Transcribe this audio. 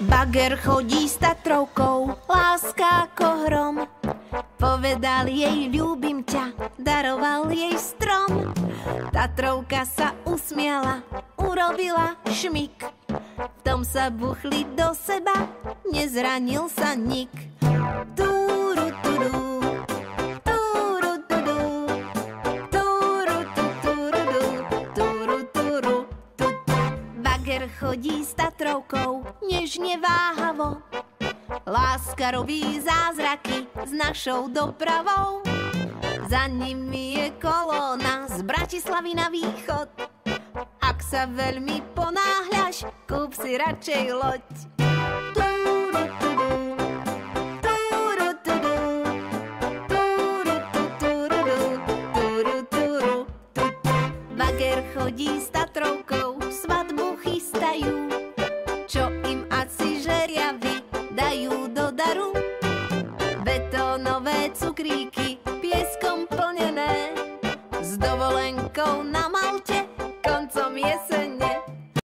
Bager chodí s Tatrovkou, láska ako hrom. Povedal jej, ľúbim ťa, daroval jej strom. Tatrovka sa usmiala, urobila šmik. V tom sa buchli do seba, nezranil sa nik. Túru, túru, túru, túru, túru, túru, túru, túru, túru. Bager chodí s Tatrovkou, nežne váhavo. Láska robí zázraky s našou dopravou. Za nimi je kolóna z Bratislavy na východ. Ak sa veľmi ponáhľaš, kúp si radšej loď. Túru, túru, túru, túru, túru, túru, túru, túru, túru. Bager chodí s Tatrovkou, svadbu chystajú. Čo im asi žeriavy dajú do daru? Betónové cukríky, pieskom plnené, s dovolenkou